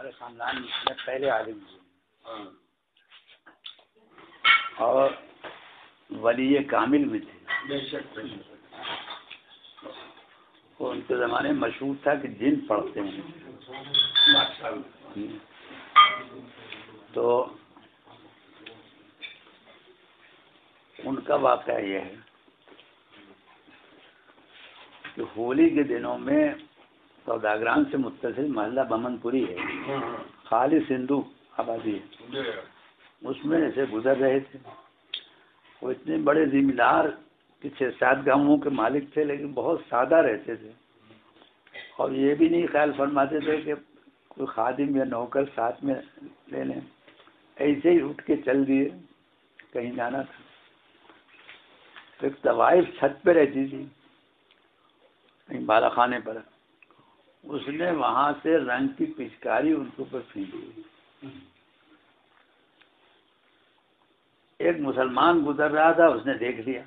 ہمارے خاندان میں پہلے عالم تھے اور ولی کامل بھی تھے. تو ان کے زمانے میں مشہور تھا کہ جن پڑھتے ہیں. تو ان کا واقعہ یہ ہے کہ ہولی کے دنوں میں سوداگران سے متصل محلہ بمن پوری ہے، خالص ہندو آبادی ہے. اس میں ایسے گزر رہے تھے. وہ اتنے بڑے ذمہ دار کہ 6-7 گاؤں کے مالک تھے، لیکن بہت سادہ رہتے تھے اور یہ بھی نہیں خیال فرماتے تھے کہ کوئی خادم یا نوکر ساتھ میں لے لیں. ایسے ہی اٹھ کے چل دیے، کہیں جانا تھا. ایک طوائف چھت پہ رہتی تھی کہیں بالا خانے پر، اس نے وہاں سے رنگ کی پچکاری ان کے اوپر پھینکی. ایک مسلمان گزر رہا تھا، اس نے دیکھ لیا.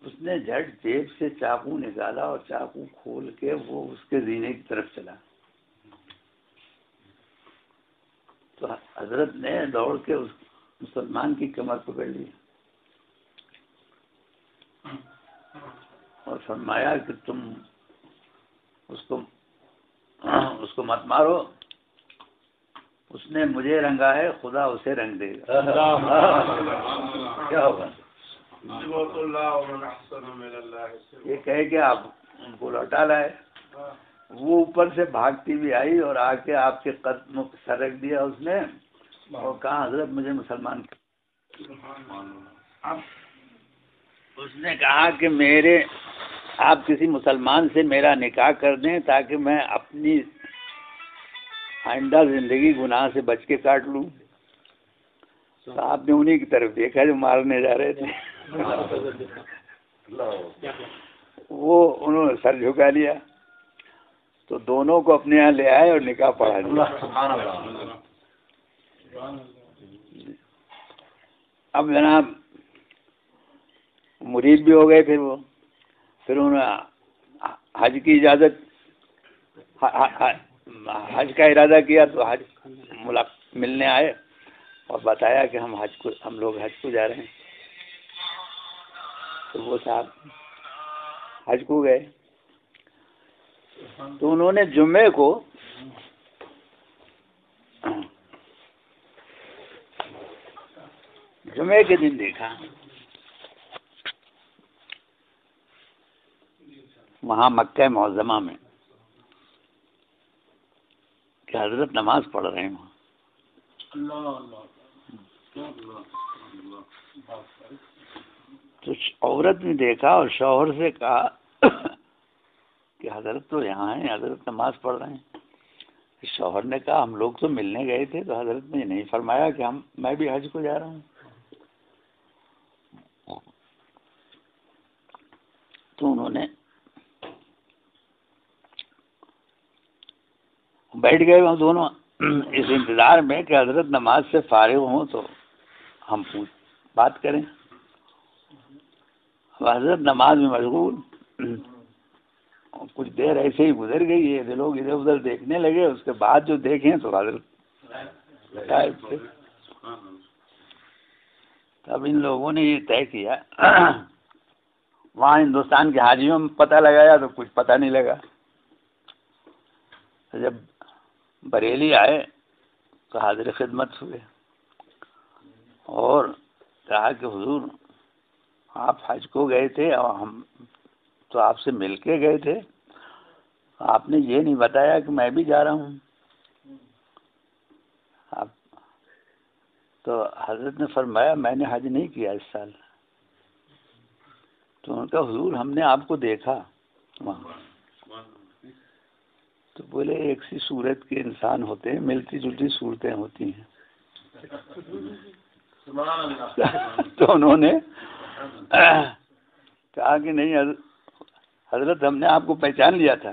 اس نے جھٹ جیب سے چاقو نکالا اور چاقو کھول کے وہ اس کے زینے کی طرف چلا. تو حضرت نے دوڑ کے اس مسلمان کی کمر پکڑ لی اور فرمایا کہ تم اس کو مت مارو، اس نے مجھے رنگا ہے، خدا اسے رنگ دے گا. کیا ہوگا؟ یہ کہے کہ آپ ان کو لوٹا لائے. وہ اوپر سے بھاگتی بھی آئی اور آ کے آپ کے قدموں پہ سر رکھ دیا اس نے اور کہا حضرت مجھے مسلمان. اب اس نے کہا کہ آپ کسی مسلمان سے میرا نکاح کر دیں تاکہ میں اپنی آئندہ زندگی گناہ سے بچ کے کاٹ لوں. تو آپ نے انہیں کی طرف دیکھا جو مارنے جا رہے تھے. وہ انہوں نے سر جھکا لیا تو دونوں کو اپنے یہاں لے آئے اور نکاح پڑھا دیا. اب جناب مرید بھی ہو گئے. پھر انہوں نے حج کی اجازت، حج کا ارادہ کیا تو حج ملنے آئے اور بتایا کہ ہم لوگ حج کو جا رہے ہیں. تو وہ صاحب حج کو گئے. تو انہوں نے جمعے کے دن دیکھا وہاں مکہ معظمہ میں کہ حضرت نماز پڑھ رہے ہیں وہاں. تو عورت نے دیکھا اور شوہر سے کہا کہ حضرت تو یہاں ہیں، حضرت نماز پڑھ رہے ہیں. شوہر نے کہا ہم لوگ تو ملنے گئے تھے تو حضرت نے نہیں فرمایا کہ میں بھی حج کو جا رہا ہوں. تو انہوں نے بیٹھ گئے وہ دونوں اس انتظار میں کہ حضرت نماز سے فارغ ہوں تو ہم بات کریں. حضرت نماز میں مشغول. کچھ دیر ایسے ہی گزر گئی ہے، لوگ ادھر ادھر دیکھنے لگے. اس کے بعد جو دیکھیں تو حضرت غائب تھے. تب ان لوگوں نے یہ طے کیا، وہاں ہندوستان کے حاجیوں میں پتہ لگایا تو کچھ پتہ نہیں لگا. جب بریلی آئے تو حاضر خدمت ہوئے اور کہا کہ حضور آپ حج کو گئے تھے اور ہم تو آپ سے مل کے گئے تھے، آپ نے یہ نہیں بتایا کہ میں بھی جا رہا ہوں. تو حضرت نے فرمایا میں نے حج نہیں کیا اس سال. تو انہوں نے کہا حضور ہم نے آپ کو دیکھا وہاں. تو بولے ایک سی صورت کے انسان ہوتے ہیں، ملتی جلتی صورتیں ہوتی ہیں. تو انہوں نے کہا کہ نہیں حضرت ہم نے آپ کو پہچان لیا تھا،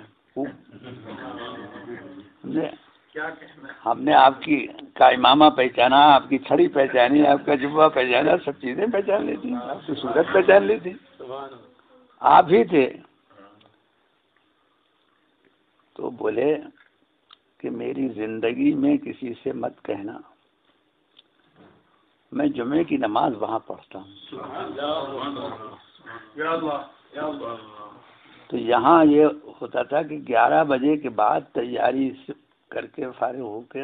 ہم نے آپ کا امامہ پہچانا، آپ کی چھڑی پہچانی، آپ کا جبہ پہچانا، سب چیزیں پہچان لی تھی، آپ کی صورت پہچان لی تھی، آپ ہی تھے. تو بولے کہ میری زندگی میں کسی سے مت کہنا میں جمعے کی نماز وہاں پڑھتا ہوں. تو یہاں یہ ہوتا تھا کہ 11 بجے کے بعد تیاری کر کے فارغ ہو کے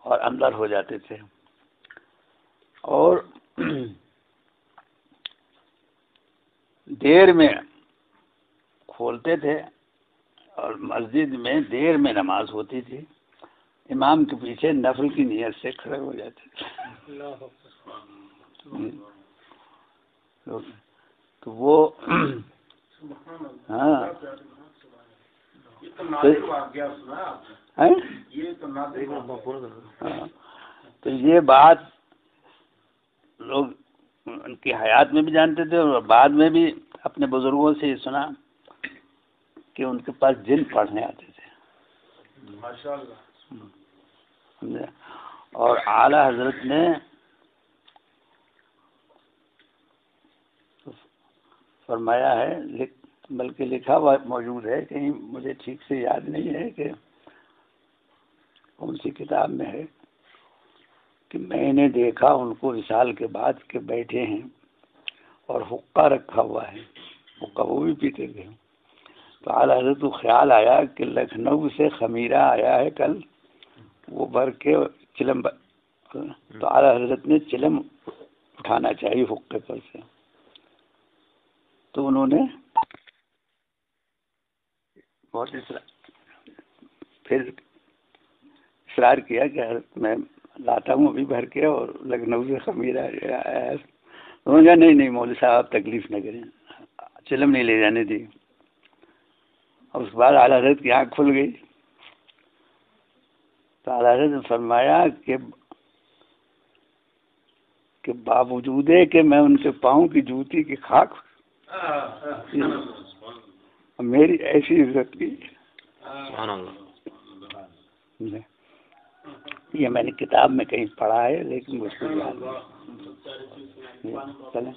اور اندر ہو جاتے تھے، اور دیر میں کھولتے تھے، اور مسجد میں دیر میں نماز ہوتی تھی، امام کے پیچھے نفل کی نیت سے کھڑے ہو جاتے تھے. تو وہ ہاں تو یہ بات لوگ ان کی حیات میں بھی جانتے تھے، اور بعد میں بھی اپنے بزرگوں سے یہ سنا کہ ان کے پاس جن پڑھنے آتے تھے. اور اعلی حضرت نے فرمایا ہے، بلکہ لکھا ہوا موجود ہے، کہیں مجھے ٹھیک سے یاد نہیں ہے کہ کون سی کتاب میں ہے، کہ میں نے دیکھا ان کو وصال کے بعد کہ بیٹھے ہیں اور حقہ رکھا ہوا ہے، حقہ وہ بھی پیتے تھے. تو اعلیٰ حضرت کو خیال آیا کہ لکھنؤ سے خمیرہ آیا ہے کل، وہ بھر کے چلم، تو اعلیٰ حضرت نے چلم اٹھانا چاہیے حقے پر سے. تو انہوں نے بہت پھر اصرار کیا کہ میں لاتا ہوں ابھی بھر کے، اور لکھنؤ سے خمیرہ آیا ہے. انہوں نے کہا نہیں مولوی صاحب آپ تکلیف نہ کریں، چلم نہیں لے جانے دی. اور اس کے بعد اعلیٰ حضرت کی آنکھ کھل گئی. تو اعلیٰ حضرت نے فرمایا کہ باوجود ہے کہ میں ان کے پاؤں کی جوتی کی خاک میری ایسی عزت کی. یہ میں نے کتاب میں کہیں پڑھا ہے، لیکن مجھ کو یاد نہیں. چلیں.